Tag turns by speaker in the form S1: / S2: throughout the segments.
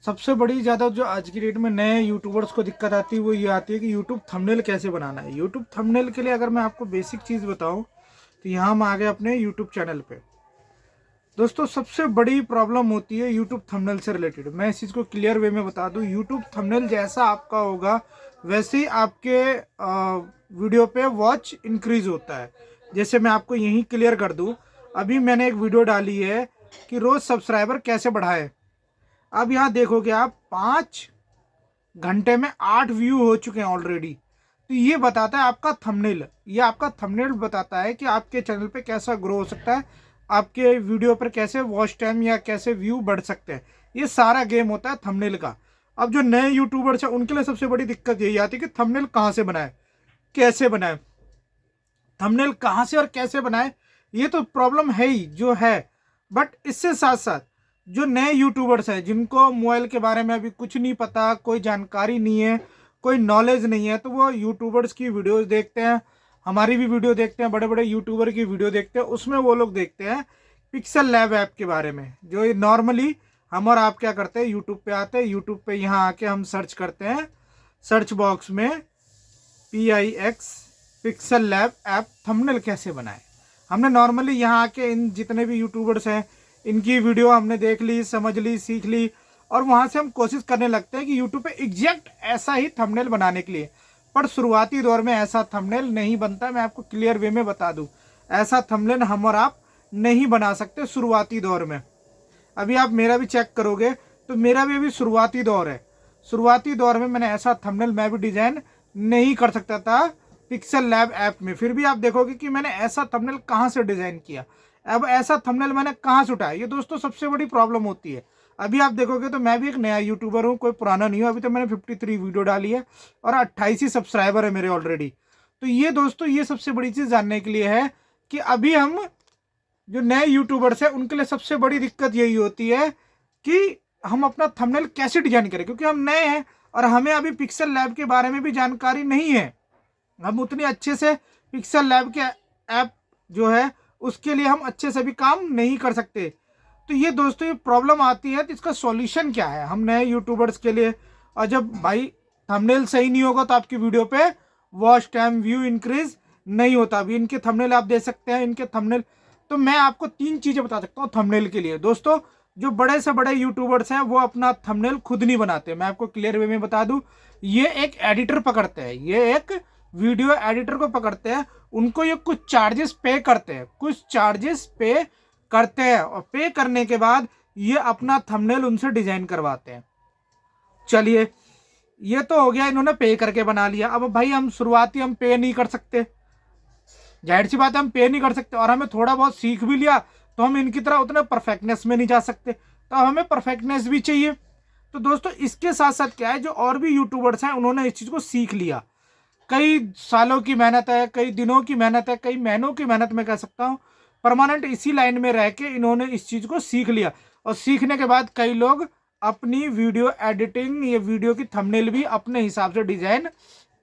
S1: सबसे बड़ी ज़्यादा जो आज की डेट में नए यूट्यूबर्स को दिक्कत आती है वो ये आती है कि यूट्यूब थंबनेल कैसे बनाना है। यूट्यूब थंबनेल के लिए अगर मैं आपको बेसिक चीज़ बताऊं तो यहाँ हम आ गए अपने यूट्यूब चैनल पे। दोस्तों सबसे बड़ी प्रॉब्लम होती है यूट्यूब थंबनेल से रिलेटेड। मैं इस चीज़ को क्लियर वे में बता दूं, यूट्यूब थंबनेल जैसा आपका होगा वैसे ही आपके वीडियो पे वॉच इंक्रीज होता है। जैसे मैं आपको यहीं क्लियर कर दूं, अभी मैंने एक वीडियो डाली है कि रोज़ सब्सक्राइबर कैसे बढ़ाए। अब यहाँ देखोगे आप 5 घंटे में 8 व्यू हो चुके हैं ऑलरेडी। तो ये बताता है आपका थंबनेल, ये आपका थंबनेल बताता है कि आपके चैनल पे कैसा ग्रो हो सकता है, आपके वीडियो पर कैसे वॉच टाइम या कैसे व्यू बढ़ सकते हैं। ये सारा गेम होता है थंबनेल का। अब जो नए यूट्यूबर्स हैं उनके लिए सबसे बड़ी दिक्कत यही आती है कि थंबनेल कहाँ से बनाए, कैसे बनाए, थंबनेल कहाँ से और कैसे बनाए। ये तो प्रॉब्लम है ही जो है। बट इससे साथ साथ जो नए यूट्यूबर्स हैं जिनको मोबाइल के बारे में अभी कुछ नहीं पता, कोई जानकारी नहीं है, कोई नॉलेज नहीं है, तो वो यूट्यूबर्स की वीडियोस देखते हैं, हमारी भी वीडियो देखते हैं, बड़े बड़े यूट्यूबर की वीडियो देखते हैं। उसमें वो लोग देखते हैं पिक्सल लैब ऐप के बारे में, जो नॉर्मली हम और आप क्या करते हैं, यूट्यूब पे आते हैं, यूट्यूब पे यहाँ आके हम सर्च करते हैं, सर्च बॉक्स में PIX pixel lab app thumbnail कैसे बनाए। हमने नॉर्मली यहाँ आके इन जितने भी यूट्यूबर्स हैं इनकी वीडियो हमने देख ली, समझ ली, सीख ली, और वहाँ से हम कोशिश करने लगते हैं कि यूट्यूब पे एग्जैक्ट ऐसा ही थंबनेल बनाने के लिए। पर शुरुआती दौर में ऐसा थंबनेल नहीं बनता। मैं आपको क्लियर वे में बता दूं, ऐसा थंबनेल हम और आप नहीं बना सकते शुरुआती दौर में। अभी आप मेरा भी चेक करोगे तो मेरा भी अभी शुरुआती दौर है। शुरुआती दौर में मैंने ऐसा थंबनेल मैं भी डिजाइन नहीं कर सकता था पिक्सल लैब ऐप में। फिर भी आप देखोगे कि मैंने ऐसा थंबनेल कहाँ से डिजाइन किया, अब ऐसा थंबनेल मैंने कहाँ से उठाया। ये दोस्तों सबसे बड़ी प्रॉब्लम होती है। अभी आप देखोगे तो मैं भी एक नया यूट्यूबर हूँ, कोई पुराना नहीं हूँ। अभी तो मैंने 53 वीडियो डाली है और 28 ही सब्सक्राइबर है मेरे ऑलरेडी। तो ये दोस्तों ये सबसे बड़ी चीज़ जानने के लिए है कि अभी हम जो नए यूट्यूबर्स हैं उनके लिए सबसे बड़ी दिक्कत यही होती है कि हम अपना थंबनेल कैसे डिजाइन करें, क्योंकि हम नए हैं और हमें अभी पिक्सल लैब के बारे में भी जानकारी नहीं है। हम उतने अच्छे से पिक्सल लैब के ऐप जो है उसके लिए हम अच्छे से भी काम नहीं कर सकते। तो ये दोस्तों ये प्रॉब्लम आती है, तो इसका सॉल्यूशन क्या है हम नए यूट्यूबर्स के लिए। और जब भाई थंबनेल सही नहीं होगा तो आपकी वीडियो पे वॉच टाइम व्यू इंक्रीज नहीं होता। अभी इनके थंबनेल आप देख सकते हैं, इनके थंबनेल तो मैं आपको 3 चीज़ें बता सकता हूँ थंबनेल के लिए। दोस्तों जो बड़े से बड़े यूट्यूबर्स हैं वो अपना थंबनेल खुद नहीं बनाते। मैं आपको क्लियर वे में बता दूं, ये एक एडिटर पकड़ते हैं, ये एक वीडियो एडिटर को पकड़ते हैं, उनको ये कुछ चार्जेस पे करते हैं, कुछ चार्जेस पे करते हैं, और पे करने के बाद ये अपना थंबनेल उनसे डिजाइन करवाते हैं। चलिए ये तो हो गया, इन्होंने पे करके बना लिया। अब भाई हम शुरुआती हम पे नहीं कर सकते, जाहिर सी बात है हम पे नहीं कर सकते, और हमें थोड़ा बहुत सीख भी लिया तो हम इनकी तरह उतने परफेक्टनेस में नहीं जा सकते, तो हमें परफेक्टनेस भी चाहिए। तो दोस्तों इसके साथ साथ क्या है, जो और भी यूट्यूबर्स हैं उन्होंने इस चीज़ को सीख लिया। कई सालों की मेहनत है, कई दिनों की मेहनत है, कई महीनों की मेहनत मैं कह सकता हूँ, परमानेंट इसी लाइन में रह के इन्होंने इस चीज़ को सीख लिया। और सीखने के बाद कई लोग अपनी वीडियो एडिटिंग, ये वीडियो की थंबनेल भी अपने हिसाब से डिजाइन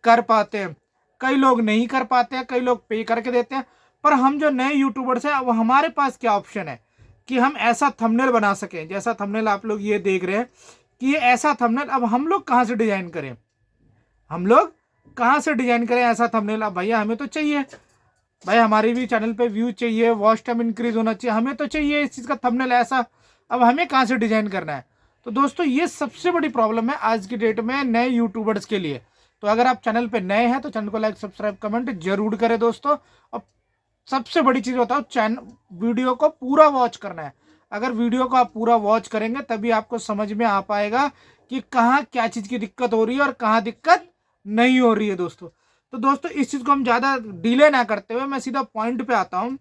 S1: कर पाते हैं। कई लोग नहीं कर पाते हैं, कई लोग पे करके देते हैं। पर हम जो नए यूट्यूबर्स हैं वो हमारे पास क्या ऑप्शन है कि हम ऐसा थंबनेल बना सकें, जैसा थंबनेल आप लोग ये देख रहे हैं कि ये ऐसा थंबनेल अब हम लोग कहाँ से डिजाइन करें, हम लोग कहाँ से डिजाइन करें ऐसा थंबनेल। अब भैया हमें तो चाहिए, भाई हमारी भी चैनल पे व्यू चाहिए, वॉच टाइम इंक्रीज होना चाहिए, हमें तो चाहिए इस चीज़ का थंबनेल ऐसा। अब हमें कहाँ से डिजाइन करना है। तो दोस्तों ये सबसे बड़ी प्रॉब्लम है आज की डेट में नए यूट्यूबर्स के लिए। तो अगर आप चैनल पे नए हैं तो चैनल को लाइक सब्सक्राइब कमेंट जरूर करें दोस्तों। और सबसे बड़ी चीज़ बताओ, चैनल वीडियो को पूरा वॉच करना है। अगर वीडियो को आप पूरा वॉच करेंगे तभी आपको समझ में आ पाएगा कि कहाँ क्या चीज़ की दिक्कत हो रही है और कहाँ दिक्कत नहीं हो रही है दोस्तों। तो दोस्तों इस चीज़ को हम ज़्यादा डिले ना करते हुए मैं सीधा पॉइंट पे आता हूँ।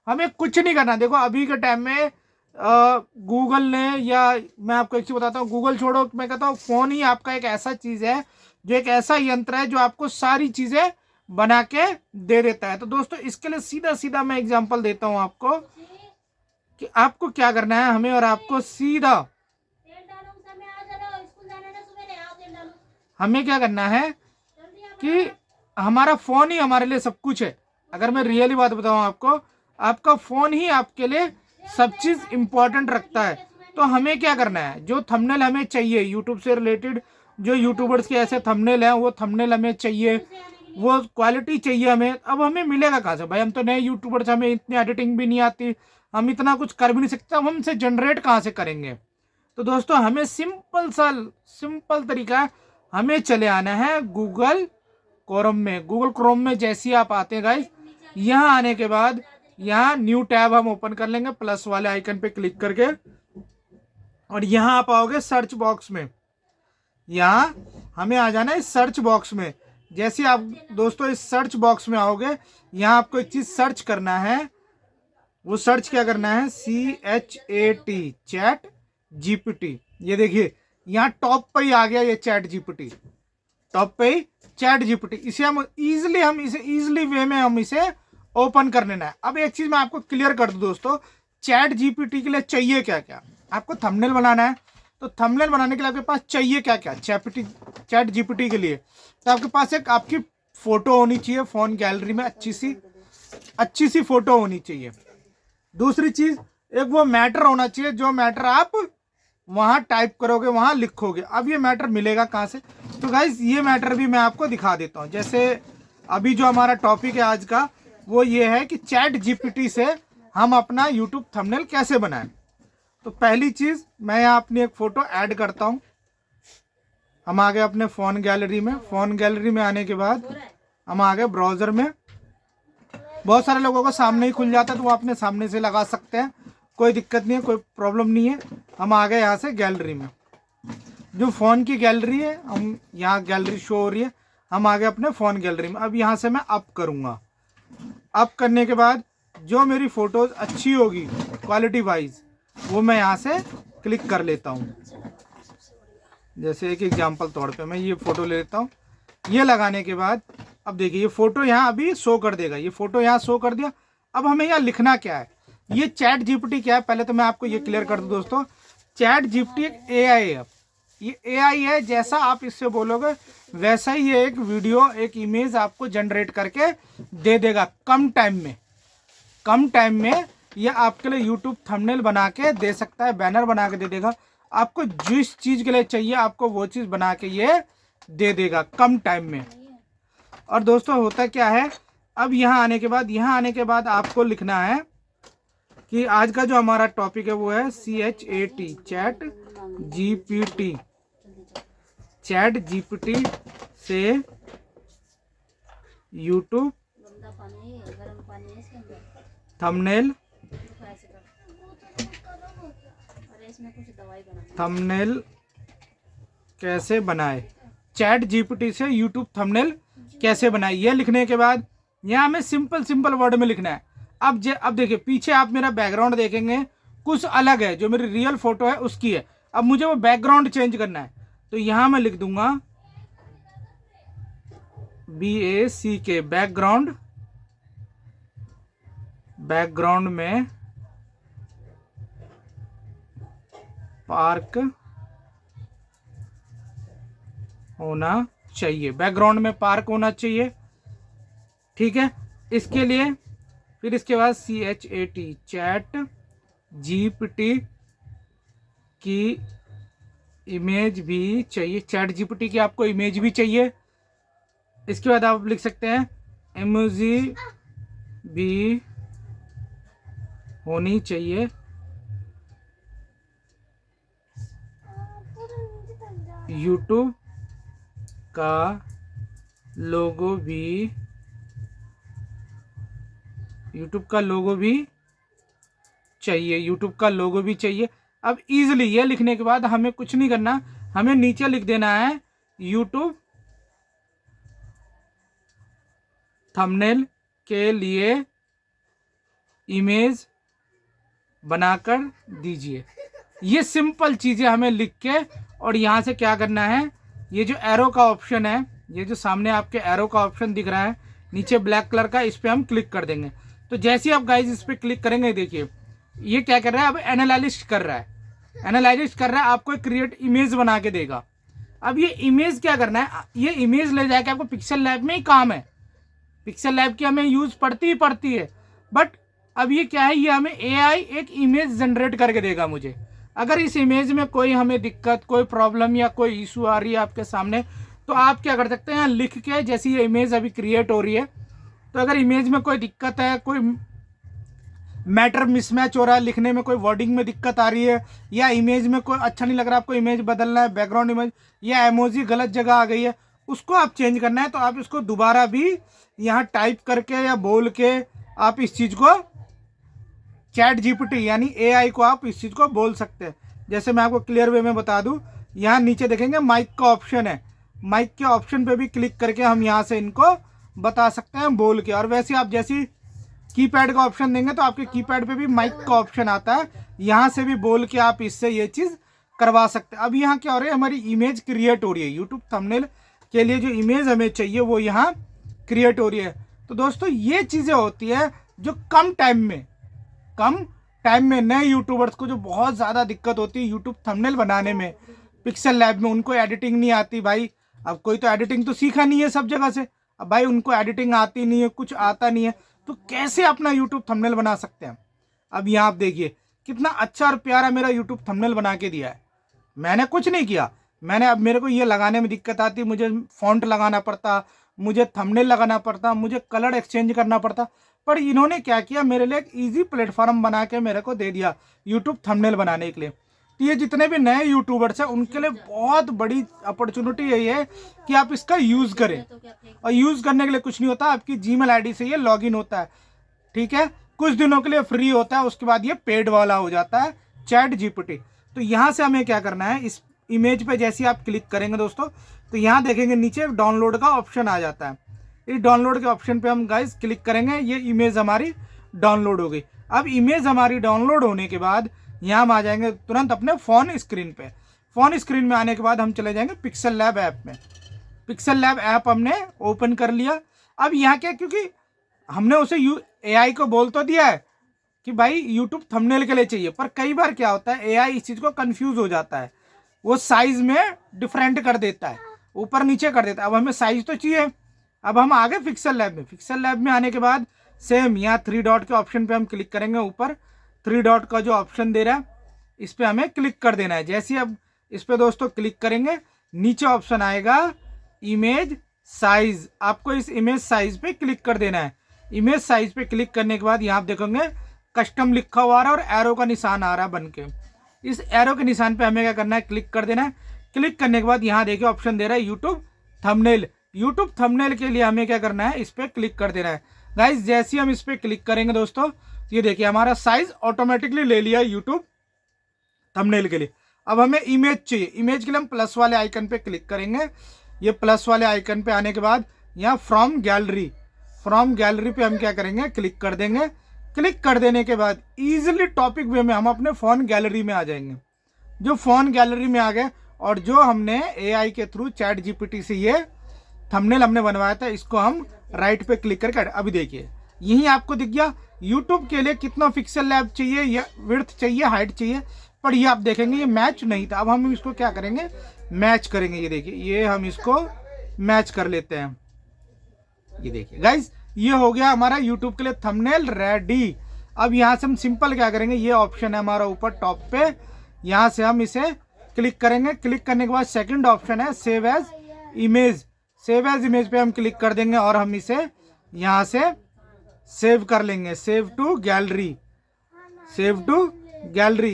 S1: हमें कुछ नहीं करना। देखो अभी के टाइम में गूगल ने, या मैं आपको एक चीज़ बताता हूँ, गूगल छोड़ो, मैं कहता हूँ फ़ोन ही आपका एक ऐसा चीज़ है, जो एक ऐसा यंत्र है जो आपको सारी चीज़ें बना के दे देता है। तो दोस्तों इसके लिए सीधा सीधा मैं एग्जांपल देता हूँ आपको कि आपको क्या करना है। हमें और आपको सीधा हमें क्या करना है कि हमारा फ़ोन ही हमारे लिए सब कुछ है। अगर मैं रियली बात बताऊँ आपको, आपका फ़ोन ही आपके लिए सब चीज़ इम्पोर्टेंट रखता है। तो हमें क्या करना है, जो थंबनेल हमें चाहिए यूट्यूब से रिलेटेड, जो यूट्यूबर्स के ऐसे थंबनेल हैं वो थंबनेल हमें चाहिए, वो क्वालिटी चाहिए हमें। अब हमें मिलेगा कहाँ से भाई, हम तो नए यूट्यूबर्स, हमें इतनी एडिटिंग भी नहीं आती, हम इतना कुछ कर भी नहीं सकते, हम हमसे जनरेट कहाँ से करेंगे। तो दोस्तों हमें सिंपल तरीका है, हमें चले आना है गूगल क्रोम में। गूगल क्रोम में जैसे ही आप आते हैं गाइस, यहाँ आने के बाद यहाँ न्यू टैब हम ओपन कर लेंगे प्लस वाले आइकन पे क्लिक करके, और यहाँ आप आओगे सर्च बॉक्स में। यहाँ हमें आ जाना है सर्च बॉक्स में। जैसे आप दोस्तों इस सर्च बॉक्स में आओगे, यहाँ आपको एक चीज सर्च करना है। वो सर्च क्या करना है, CHAT, चैट GPT। ये देखिए यहाँ टॉप पे ही आ गया ये चैट GPT, टॉप पे ही चैट GPT। इसे हम इजिली वे में हम इसे ओपन कर लेना है। अब एक चीज मैं आपको क्लियर कर दूं दोस्तों, चैट GPT के लिए चाहिए क्या क्या। आपको थंबनेल बनाना है, तो थंबनेल बनाने के लिए आपके पास चाहिए क्या क्या चैट GPT के लिए। तो आपके पास एक आपकी फोटो होनी चाहिए फोन गैलरी में, अच्छी सी फोटो होनी चाहिए। दूसरी चीज, एक वो मैटर होना चाहिए जो मैटर आप वहां टाइप करोगे, वहां लिखोगे। अब ये मैटर मिलेगा कहां से, तो गाइज ये मैटर भी मैं आपको दिखा देता हूं। जैसे अभी जो हमारा टॉपिक है आज का, वो ये है कि चैट GPT से हम अपना यूट्यूब थंबनेल कैसे बनाएं। तो पहली चीज, मैं यहाँ अपनी एक फोटो ऐड करता हूँ। हम आ गए अपने फ़ोन गैलरी में। फ़ोन गैलरी में आने के बाद हम आ गए ब्राउज़र में। बहुत सारे लोगों को सामने ही खुल जाता है, तो वो अपने सामने से लगा सकते हैं, कोई दिक्कत नहीं है, कोई प्रॉब्लम नहीं है। हम आ गए यहाँ से गैलरी में, जो फ़ोन की गैलरी है, हम यहाँ गैलरी शो हो रही है, हम आ गए अपने फ़ोन गैलरी में। अब यहाँ से मैं अप करूँगा। अप करने के बाद जो मेरी फ़ोटोज़ अच्छी होगी क्वालिटी वाइज, वो मैं यहाँ से क्लिक कर लेता हूँ। जैसे एक एग्जांपल तौर पे मैं ये फ़ोटो ले लेता हूँ। ये लगाने के बाद अब देखिए ये फ़ोटो यहाँ अभी शो कर देगा, ये फ़ोटो यहाँ शो कर दिया। अब हमें यहाँ लिखना क्या है, ये चैट GPT क्या है, पहले तो मैं आपको ये क्लियर कर दूँ दोस्तों। चैट GPT एक AI है। ये AI है, जैसा आप इससे बोलोगे वैसा ही ये एक वीडियो, एक इमेज आपको जनरेट करके दे देगा कम टाइम में। ये आपके लिए यूट्यूब थंबनेल बना के दे सकता है, बैनर बना के दे देगा। आपको जिस चीज़ के लिए चाहिए आपको वो चीज़ बना के ये दे देगा कम टाइम में। और दोस्तों होता क्या है, अब यहाँ आने के बाद आपको लिखना है कि आज का जो हमारा टॉपिक है वो है CHAT, चैट GPT से यूट्यूब थंबनेल कैसे बनाए, चैट GPT से यूट्यूब थंबनेल कैसे बनाए। ये लिखने के बाद यहाँ हमें सिंपल वर्ड में लिखना है। अब देखिए पीछे आप मेरा बैकग्राउंड देखेंगे कुछ अलग है, जो मेरी रियल फोटो है उसकी है। अब मुझे वो बैकग्राउंड चेंज करना है, तो यहाँ मैं लिख दूंगा BACK, बैकग्राउंड में पार्क होना चाहिए, बैकग्राउंड में पार्क होना चाहिए। ठीक है, इसके लिए फिर इसके बाद CHAT, चैट GPT की इमेज भी चाहिए, चैट GPT की आपको इमेज भी चाहिए। इसके बाद आप लिख सकते हैं इमोजी भी होनी चाहिए, यूट्यूब का लोगो भी चाहिए। अब इजीली ये लिखने के बाद हमें कुछ नहीं करना, हमें नीचे लिख देना है यूट्यूब थंबनेल के लिए इमेज बनाकर दीजिए। ये सिंपल चीज़ें हमें लिख के, और यहाँ से क्या करना है, ये जो एरो का ऑप्शन है, ये जो सामने आपके एरो का ऑप्शन दिख रहा है नीचे ब्लैक कलर का, इस पर हम क्लिक कर देंगे। तो जैसे ही आप गाइज इस पर क्लिक करेंगे, देखिए ये क्या कर रहा है, अब एनालाइज कर रहा है, आपको एक क्रिएट इमेज बना के देगा। अब ये इमेज क्या करना है, ये इमेज ले जाके आपको पिक्सल लैब में ही काम है, पिक्सल लैब की हमें यूज पड़ती है। बट अब ये क्या है, ये हमें AI एक इमेज जनरेट करके देगा मुझे। अगर इस इमेज में कोई हमें दिक्कत, कोई प्रॉब्लम या कोई इशू आ रही है आपके सामने, तो आप क्या कर सकते हैं, यहाँ लिख के, जैसी ये इमेज अभी क्रिएट हो रही है, तो अगर इमेज में कोई दिक्कत है, कोई मैटर मिसमैच हो रहा है, लिखने में कोई वर्डिंग में दिक्कत आ रही है, या इमेज में कोई अच्छा नहीं लग रहा, आपको इमेज बदलना है, बैकग्राउंड इमेज या इमोजी गलत जगह आ गई है, उसको आप चेंज करना है, तो आप इसको दोबारा भी यहाँ टाइप करके या बोल के आप इस चीज़ को चैट जीपीटी यानी एआई को आप इस चीज़ को बोल सकते हैं। जैसे मैं आपको क्लियर वे में बता दूं, यहाँ नीचे देखेंगे माइक का ऑप्शन है, माइक के ऑप्शन पे भी क्लिक करके हम यहाँ से इनको बता सकते हैं बोल के। और वैसे आप जैसी कीपैड का ऑप्शन देंगे तो आपके कीपैड पे भी माइक का ऑप्शन आता है, यहाँ से भी बोल के आप इससे ये चीज़ करवा सकते हैं। अब यहाँ क्या हो रहा है, हमारी इमेज क्रिएट हो रही है, यूट्यूब थंबनेल के लिए जो इमेज हमें चाहिए वो यहाँ क्रिएट हो रही है। तो दोस्तों ये चीज़ें होती है जो कम टाइम में नए यूट्यूबर्स को जो बहुत ज़्यादा दिक्कत होती है यूट्यूब थंबनेल बनाने में, पिक्सल लैब में उनको एडिटिंग नहीं आती भाई। अब कोई तो एडिटिंग तो सीखा नहीं है सब जगह से, अब भाई उनको एडिटिंग आती नहीं है, कुछ आता नहीं है, तो कैसे अपना यूट्यूब थंबनेल बना सकते हैं। अब यहाँ आप देखिए कितना अच्छा और प्यारा मेरा यूट्यूब थंबनेल बना के दिया है, मैंने कुछ नहीं किया। अब मेरे को ये लगाने में दिक्कत आती, मुझे फॉन्ट लगाना पड़ता, मुझे थंबनेल लगाना पड़ता, मुझे कलर एक्सचेंज करना पड़ता, पर इन्होंने क्या किया, मेरे लिए एक ईजी प्लेटफॉर्म बना के मेरे को दे दिया यूट्यूब थंबनेल बनाने के लिए। तो ये जितने भी नए यूट्यूबर्स हैं उनके लिए बहुत बड़ी अपॉर्चुनिटी यही है कि आप इसका यूज़ करें। और यूज़ करने के लिए कुछ नहीं होता, आपकी जीमेल आईडी से ये लॉगिन होता है, ठीक है, कुछ दिनों के लिए फ्री होता है, उसके बाद ये पेड वाला हो जाता है चैट जीपीटी। तो यहाँ से हमें क्या करना है, इस इमेज पे जैसे आप क्लिक करेंगे दोस्तों, तो यहाँ देखेंगे नीचे डाउनलोड का ऑप्शन आ जाता है। इस डाउनलोड के ऑप्शन पे हम गाइस क्लिक करेंगे, ये इमेज हमारी डाउनलोड हो गई। अब इमेज हमारी डाउनलोड होने के बाद यहाँ हम आ जाएंगे तुरंत अपने फ़ोन स्क्रीन पे। फ़ोन स्क्रीन में आने के बाद हम चले जाएंगे पिक्सल लैब ऐप में। पिक्सल लैब ऐप हमने ओपन कर लिया। अब यहाँ क्या, क्योंकि हमने उसे एआई को बोल तो दिया है कि भाई यूट्यूब थंबनेल के लिए चाहिए, पर कई बार क्या होता है एआई इस चीज़ को कंफ्यूज हो जाता है, वो साइज़ में डिफरेंट कर देता है, ऊपर नीचे कर देता है। अब हमें साइज़ तो चाहिए। अब हम आ गए पिक्सल लैब में। पिक्सल लैब में आने के बाद सेम यहाँ 3 डॉट के ऑप्शन पे हम क्लिक करेंगे, ऊपर 3 डॉट का जो ऑप्शन दे रहा है इस पर हमें क्लिक कर देना है। जैसे अब इस पर दोस्तों क्लिक करेंगे, नीचे ऑप्शन आएगा इमेज साइज, आपको इस इमेज साइज पे क्लिक कर देना है। इमेज साइज पे क्लिक करने के बाद यहाँ आप देखोगे कस्टम लिखा हुआ आ रहा है और एरो का निशान आ रहा है बन के। इस एरो के निशान पे हमें क्या करना है, क्लिक कर देना है। क्लिक करने के बाद यहाँ देखिए ऑप्शन दे रहा है यूट्यूब थंबनेल। यूट्यूब थंबनेल के लिए हमें क्या करना है, इस पर क्लिक कर देना है। गाइज जैसे ही हम इस पर क्लिक करेंगे दोस्तों, ये देखिए हमारा साइज ऑटोमेटिकली ले लिया यूट्यूब थंबनेल के लिए। अब हमें इमेज चाहिए, इमेज के लिए हम प्लस वाले आइकन पे क्लिक करेंगे। ये प्लस वाले आइकन पे आने के बाद यहाँ फ्रॉम गैलरी पे हम क्या करेंगे, क्लिक कर देंगे। क्लिक कर देने के बाद इजीली टॉपिक वे में हम अपने फ़ोन गैलरी में आ जाएंगे। जो फ़ोन गैलरी में आ गए और जो हमने एआई के थ्रू चैट जीपीटी से ये थंबनेल हमने बनवाया था, इसको हम राइट पे क्लिक करके अभी देखिए यही आपको दिख गया यूट्यूब के लिए कितना पिक्सल लैब चाहिए या विड्थ चाहिए, हाइट चाहिए, पर ये आप देखेंगे ये मैच नहीं था। अब हम इसको क्या करेंगे, मैच करेंगे। ये देखिए ये हम इसको मैच कर लेते हैं। ये देखिए गाइज ये हो गया हमारा यूट्यूब के लिए थंबनेल रेडी। अब यहाँ से हम सिंपल क्या करेंगे, ये ऑप्शन है हमारा ऊपर टॉप पे, यहाँ से हम इसे क्लिक करेंगे। क्लिक करने के बाद सेकंड ऑप्शन है save as image. Save as image पे हम क्लिक कर देंगे और हम इसे यहाँ से सेव कर लेंगे, सेव टू गैलरी।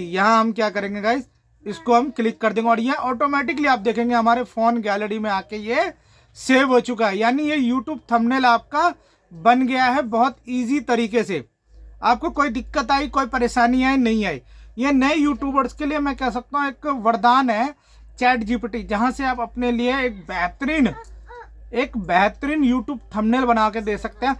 S1: यहाँ हम क्या करेंगे गाइज, इसको हम क्लिक कर देंगे और ये ऑटोमेटिकली आप देखेंगे हमारे फ़ोन गैलरी में आके ये सेव हो चुका है। यानी ये यूट्यूब थंबनेल आपका बन गया है बहुत इजी तरीके से। आपको कोई दिक्कत आई, कोई परेशानी आई, नहीं आई। ये नए यूट्यूबर्स के लिए मैं कह सकता हूँ एक वरदान है चैट जीपीटी, जहाँ से आप अपने लिए एक बेहतरीन यूट्यूब थंबनेल बना के दे सकते हैं,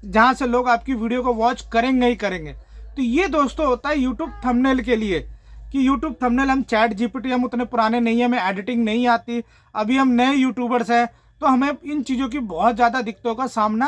S1: जहाँ से लोग आपकी वीडियो को वॉच करेंगे ही करेंगे। तो ये दोस्तों होता है यूट्यूब थंबनेल के लिए कि यूट्यूब थंबनेल हम चैट जीपीटी, हम उतने पुराने नहीं हैं, हमें एडिटिंग नहीं आती, अभी हम नए यूट्यूबर्स हैं, तो हमें इन चीज़ों की बहुत ज़्यादा दिक्कतों का सामना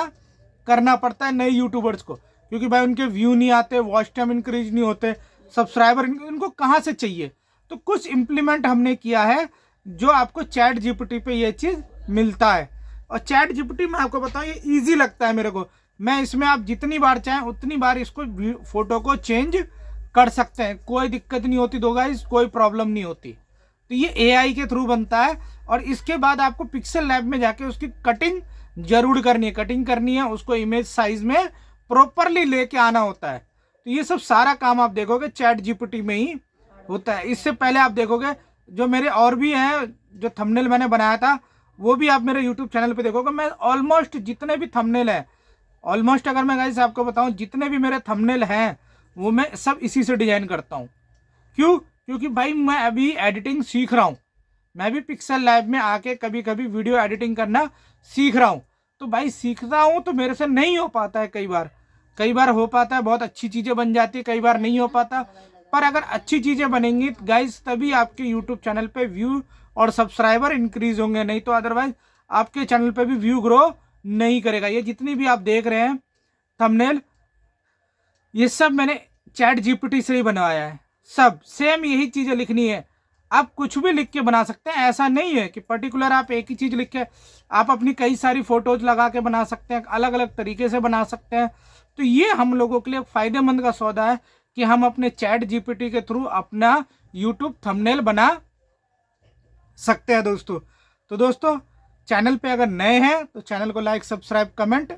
S1: करना पड़ता है नए यूट्यूबर्स को, क्योंकि भाई उनके व्यू नहीं आते, वॉच टाइम इंक्रीज नहीं होते, सब्सक्राइबर इनको कहाँ से चाहिए। तो कुछ इम्प्लीमेंट हमने किया है जो आपको चैट जीपीटी पे ये चीज़ मिलता है। और चैट जीपीटी मैं आपको बताऊँ ये ईजी लगता है मेरे को। मैं इसमें आप जितनी बार चाहें उतनी बार इसको फोटो को चेंज कर सकते हैं, कोई दिक्कत नहीं होती दो गाइस, कोई प्रॉब्लम नहीं होती। तो ये एआई के थ्रू बनता है। और इसके बाद आपको पिक्सल लैब में जाके उसकी कटिंग जरूर करनी है, कटिंग करनी है, उसको इमेज साइज में प्रॉपरली लेके आना होता है। तो ये सब सारा काम आप देखोगे चैट जीपीटी में ही होता है। इससे पहले आप देखोगे जो मेरे और भी हैं, जो थंबनेल मैंने बनाया था वो भी आप मेरे यूट्यूब चैनल पे देखोगे। मैं ऑलमोस्ट जितने भी थंबनेल हैं, ऑलमोस्ट अगर मैं गाइस आपको बताऊं जितने भी मेरे थंबनेल हैं वो मैं सब इसी से डिजाइन करता हूं। क्यों? क्योंकि भाई मैं अभी एडिटिंग सीख रहा हूं, मैं भी पिक्सल लैब में आके कभी कभी वीडियो एडिटिंग करना सीख रहा हूं। तो भाई सीखता हूं तो मेरे से नहीं हो पाता है, कई बार हो पाता है, बहुत अच्छी चीज़ें बन जाती है, कई बार नहीं हो पाता। पर अगर अच्छी चीज़ें बनेंगी गाइस तभी आपके यूट्यूब चैनल पे व्यू और सब्सक्राइबर इंक्रीज होंगे, नहीं तो अदरवाइज आपके चैनल पे भी व्यू ग्रो नहीं करेगा। ये जितनी भी आप देख रहे हैं थंबनेल, ये सब मैंने चैट जीपीटी से ही बनवाया है। सब सेम यही चीज़ें लिखनी है, आप कुछ भी लिख के बना सकते हैं। ऐसा नहीं है कि पर्टिकुलर आप एक ही चीज़ लिख के, आप अपनी कई सारी फोटोज लगा के बना सकते हैं, अलग अलग तरीके से बना सकते हैं। तो ये हम लोगों के लिए फायदेमंद का सौदा है कि हम अपने चैट जीपीटी के थ्रू अपना यूट्यूब थंबनेल बना सकते हैं दोस्तों। तो दोस्तों चैनल पे अगर नए हैं तो चैनल को लाइक, सब्सक्राइब, कमेंट